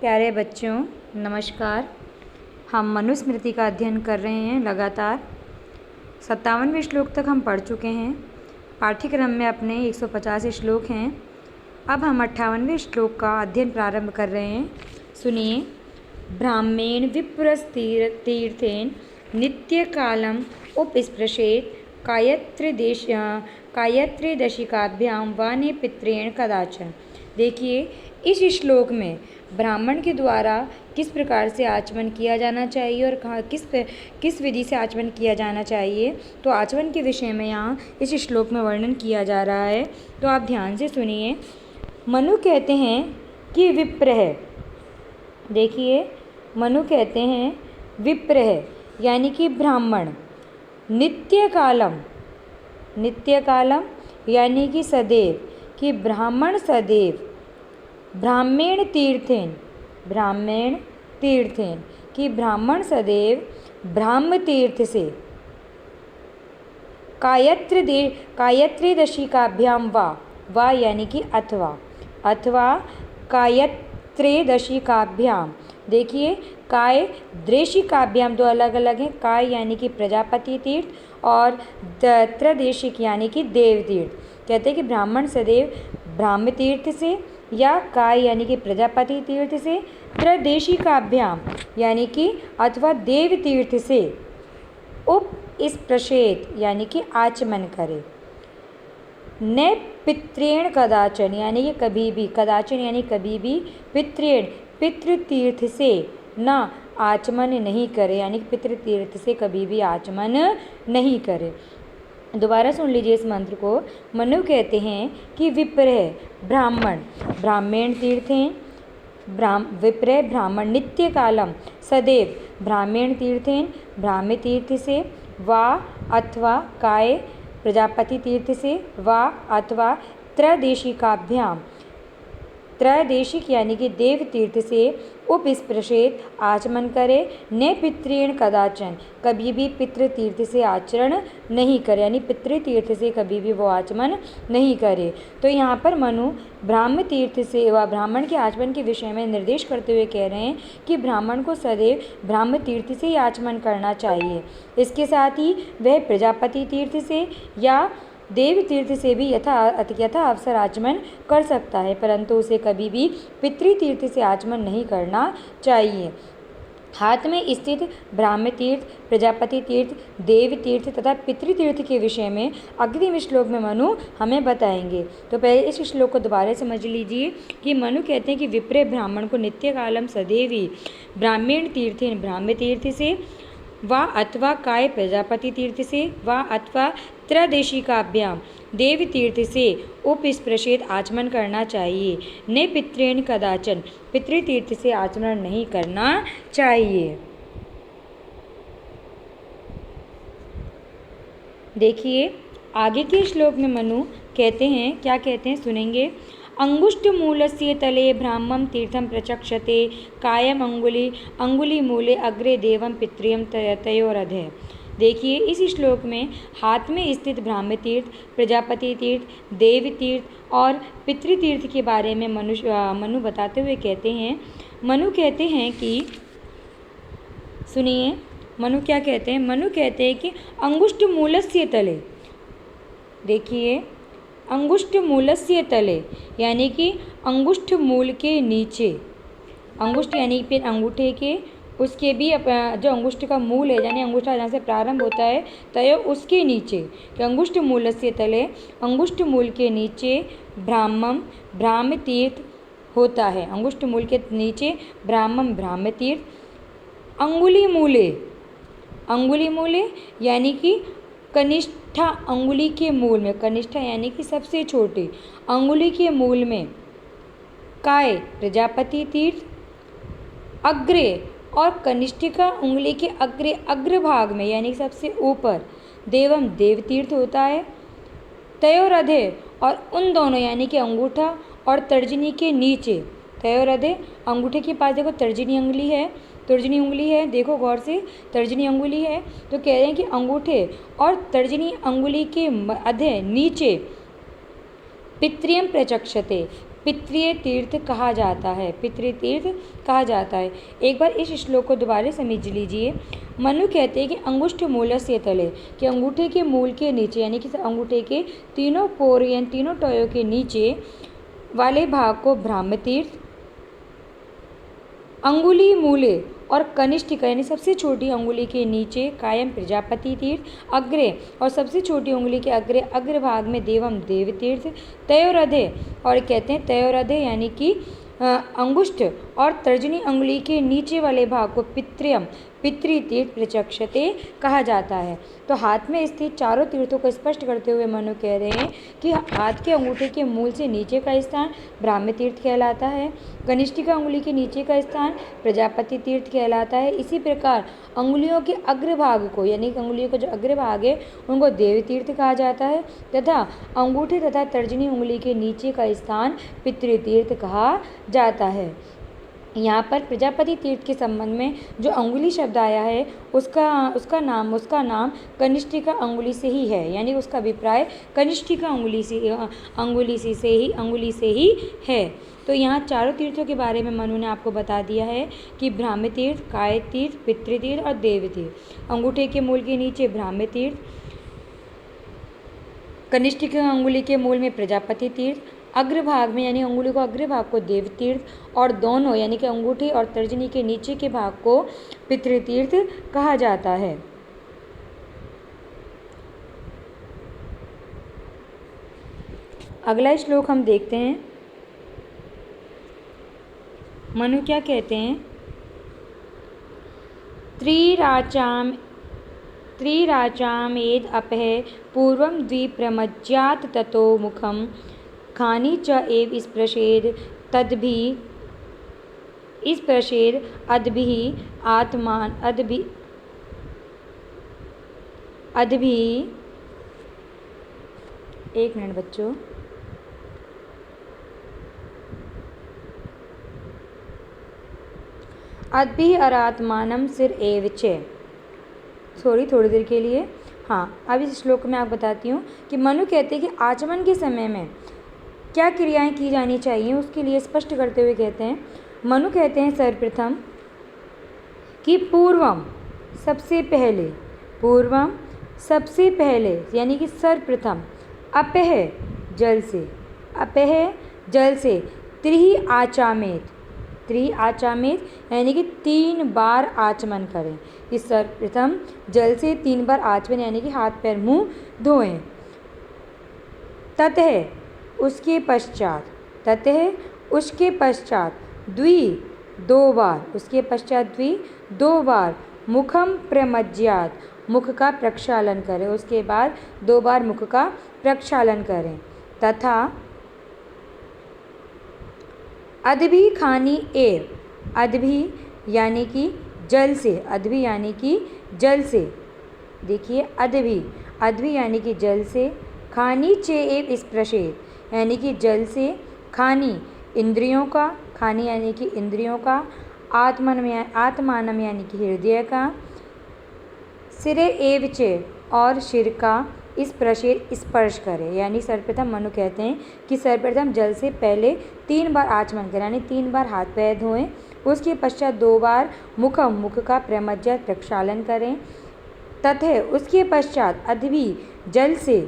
प्यारे बच्चों, नमस्कार। हम मनुस्मृति का अध्ययन कर रहे हैं। लगातार 57वें श्लोक तक हम पढ़ चुके हैं। पाठ्यक्रम में अपने 150 श्लोक हैं। अब हम 58वें श्लोक का अध्ययन प्रारंभ कर रहे हैं। सुनिए। ब्राह्मेण विप्रस्तीर्थेन नित्यकालम उपस्पृशेत कायत्रिदशिकाभ्यां वाने पितृण कदाचन। देखिए, इस श्लोक में ब्राह्मण के द्वारा किस प्रकार से आचमन किया जाना चाहिए और कहाँ किस विधि से आचमन किया जाना चाहिए, तो आचमन के विषय में यहाँ इस श्लोक में वर्णन किया जा रहा है। तो आप ध्यान से सुनिए। मनु कहते हैं कि विप्र है। देखिए, मनु कहते हैं विप्र है यानी कि ब्राह्मण। नित्यकालम यानी कि सदैव, कि ब्राह्मण सदैव। ब्राह्मण तीर्थेन कि ब्राह्मण सदैव ब्राह्म तीर्थ से कायत्रिदशिकाभ्यां वा यानी कि अथवा कायत्रिदशिकाभ्यां। देखिए, काय द्रेशिकाभ्याम दो अलग अलग हैं। काय यानी कि प्रजापति तीर्थ और त्रदेशिक यानी कि देव तीर्थ। कहते हैं कि ब्राह्मण सदैव ब्राह्म तीर्थ से या काय यानी कि प्रजापति तीर्थ से, त्रदेशिकाभ्याम यानी कि अथवा देव तीर्थ से उपस्पृशेत यानी कि आचमन करे। न पितृण कदाचन यानी कि कभी भी, कदाचन यानी कभी भी, पितृण पितृतीर्थ से न आचमन नहीं करे यानी कि पितृतीर्थ से कभी भी आचमन नहीं करे। दोबारा सुन लीजिए इस मंत्र को। मनु कहते हैं कि विप्र है ब्राह्मण तीर्थेन, विप्र ब्राह्मण नित्य कालम सदैव ब्राह्मण तीर्थेन ब्राह्म तीर्थ से, वा अथवा काय प्रजापति तीर्थ से, वा अथवा त्रदेशिकाभ्याम त्रदेशिक यानी कि देव तीर्थ से उपस्पृशेत आचमन करे। न पितृण कदाचन कभी भी पितृतीर्थ से आचरण नहीं करे यानी पितृतीर्थ से कभी भी वो आचमन नहीं करे। तो यहाँ पर मनु ब्राह्म तीर्थ से व ब्राह्मण के आचमन के विषय में निर्देश करते हुए कह रहे हैं कि ब्राह्मण को सदैव ब्राह्म तीर्थ से ही आचमन करना चाहिए। इसके साथ ही वह प्रजापति तीर्थ से या देव तीर्थ से भी यथा अवसर आचमन कर सकता है, परंतु उसे कभी भी पितृतीर्थ से आचमन नहीं करना चाहिए। हाथ में स्थित ब्राह्म तीर्थ, प्रजापति तीर्थ, देव तीर्थ तथा पितृतीर्थ के विषय में अग्रिम श्लोक में मनु हमें बताएंगे। तो पहले इस श्लोक को दोबारा समझ लीजिए कि मनु कहते हैं कि विप्र ब्राह्मण को नित्य कालम सदैव ही ब्राह्मण तीर्थेन ब्राह्म तीर्थ से, वा अथवा काय प्रजापति तीर्थ से, वा अथवा त्रदेशिकाभ्याम देव तीर्थ से उपस्पृशेत आचमन करना चाहिए। न पितृण कदाचन पितृतीर्थ से आचमन नहीं करना चाहिए। देखिए, आगे के श्लोक में मनु कहते हैं, क्या कहते हैं सुनेंगे। अंगुष्ठमूलस्य तले ब्राह्मं तीर्थं प्रचक्षते कायम अंगुली मूले अग्रे देवं पितृयं तयोरधे। देखिए, इस श्लोक में हाथ में स्थित ब्राह्म तीर्थ, प्रजापति तीर्थ, देव तीर्थ और पितृतीर्थ के बारे में मनु बताते हुए कहते हैं। मनु कहते हैं कि सुनिए, मनु क्या कहते हैं। मनु कहते हैं कि अंगुष्ठ मूलस्य तले। देखिए, अंगुष्ठ मूलस्य तले यानी कि अंगुष्ठ मूल के नीचे। अंगुष्ठ यानी फिर अंगूठे के, उसके भी जो अंगुष्ठ का मूल है यानी अंगूठा जहाँ से प्रारंभ होता है तय उसके नीचे, कि अंगुष्ठ मूलस्य तले अंगुष्ठ मूल के नीचे ब्राह्म तीर्थ होता है। अंगुष्ठ मूल के नीचे ब्राह्म तीर्थ। अंगुली मूले यानी कि कनिष्ठा अंगुली के मूल में, कनिष्ठा यानी कि सबसे छोटे अंगुली के मूल में काय प्रजापति तीर्थ, अग्रे और कनिष्ठिका उंगली के अग्रभाग में यानी सबसे ऊपर देवम देव तीर्थ होता है। तयोरधे और उन दोनों यानी कि अंगूठा और तर्जनी के नीचे। तयोरधे अंगूठे के पास देखो तर्जनी उंगली है, देखो गौर से, तर्जनी अंगुली है। तो कह रहे हैं कि अंगूठे और तर्जनी अंगुली के अधे नीचे पितृयं प्रचक्षते पितृय तीर्थ कहा जाता है, पितृ तीर्थ कहा जाता है। एक बार इस श्लोक को दोबारा समझ लीजिए। मनु कहते हैं कि अंगुष्ठ मूलस्य तले, कि अंगूठे के मूल के नीचे यानी कि अंगूठे के तीनों पोर यानी तीनों टॉयों के नीचे वाले भाग को ब्राह्म तीर्थ, अंगुली मूले और कनिष्ठिका यानी सबसे छोटी अंगुली के नीचे कायम प्रजापति तीर्थ, अग्रे और सबसे छोटी उंगली के अग्रभाग में देवम देव तीर्थ, तयोरधे और कहते हैं तयोरधे यानी कि अंगुष्ठ और तर्जनी अंगुली के नीचे वाले भाग को पितृयम पितृतीर्थ प्रचक्षते कहा जाता है। तो हाथ में स्थित चारों तीर्थों को स्पष्ट करते हुए मनु कह रहे हैं कि हाथ के अंगूठे के मूल से नीचे का स्थान ब्राह्म तीर्थ कहलाता है, कनिष्ठिका अंगुली के नीचे का स्थान प्रजापति तीर्थ कहलाता है। इसी प्रकार अंगुलियों के अग्रभाग को यानी अंगुलियों का जो अग्रभाग है उनको देव तीर्थ कहा जाता है तथा अंगूठे तथा तर्जनी उंगली के नीचे का स्थान पितृतीर्थ कहा जाता है। यहाँ पर प्रजापति तीर्थ के संबंध में जो अंगुली शब्द आया है उसका नाम कनिष्ठिका अंगुली से ही है, यानी उसका अभिप्राय कनिष्ठिका अंगुली से ही है। तो यहाँ चारों तीर्थों के बारे में मनु ने आपको बता दिया है कि ब्राह्म तीर्थ, काय तीर्थ, पितृतीर्थ और देव तीर्थ। अंगूठे के मूल के नीचे ब्राह्म तीर्थ, कनिष्ठिका अंगुली के मूल में प्रजापति तीर्थ, अग्रभाग में यानी अंगुली को अग्रभाग को देव तीर्थ और दोनों यानी कि अंगूठी और तर्जनी के नीचे के भाग को पितृतीर्थ कहा जाता है। अगला श्लोक हम देखते हैं। मनु क्या कहते हैं? त्रिराचामेद अपह पूर्वं द्विप्रमज्यात ततो मुखम खानी च एव स्पृशेद अद्भिः आत्मान एक मिनट बच्चों, अद्भिः अरात्मानम सिर एव च। थोड़ी देर के लिए। हाँ, अब इस श्लोक में आप बताती हूँ कि मनु कहते हैं कि आचमन के समय में क्या क्रियाएं की जानी चाहिए, उसके लिए स्पष्ट करते हुए कहते हैं। मनु कहते हैं सर्वप्रथम कि पूर्वम सबसे पहले यानी कि सर्वप्रथम अपह जल से त्रिहि आचामेत यानी कि 3 बार आचमन करें। इस सर्वप्रथम जल से 3 बार आचमन यानी कि हाथ पैर मुंह धोएं। ततः उसके पश्चात दो बार मुखम प्रमज्यात मुख का प्रक्षालन करें। उसके बाद 2 बार मुख का प्रक्षालन करें। तथा अद्भि खानी एव, अद्भि यानी कि जल से, देखिए अद्भि यानी कि जल से, खानी चे एव स्पृशेत यानी कि जल से खानी यानी कि इंद्रियों का, आत्मानम यानी कि हृदय का, सिरे एव चे और शिर का स्पर्श करे। यानी सर्वप्रथम मनु कहते हैं कि सर्वप्रथम जल से पहले 3 बार आचमन करें यानी 3 बार हाथ पैर धोएं। उसके पश्चात 2 बार मुख का प्रमज्जत प्रक्षालन करें। तथा उसके पश्चात अद्भि जल से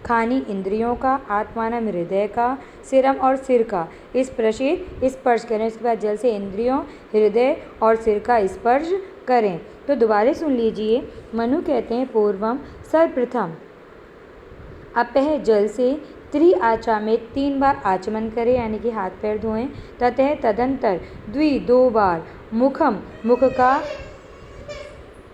खानी इंद्रियों का, आत्मानम हृदय का, सिरम और सिर का स्पर्श करें। उसके बाद जल से इंद्रियों, हृदय और सिर का स्पर्श करें। तो दोबारा सुन लीजिए। मनु कहते हैं पूर्वम सर्वप्रथम अपह जल से त्रि आचा में 3 बार आचमन करें यानी कि हाथ पैर धोएं। ततः तदंतर 2 बार मुख का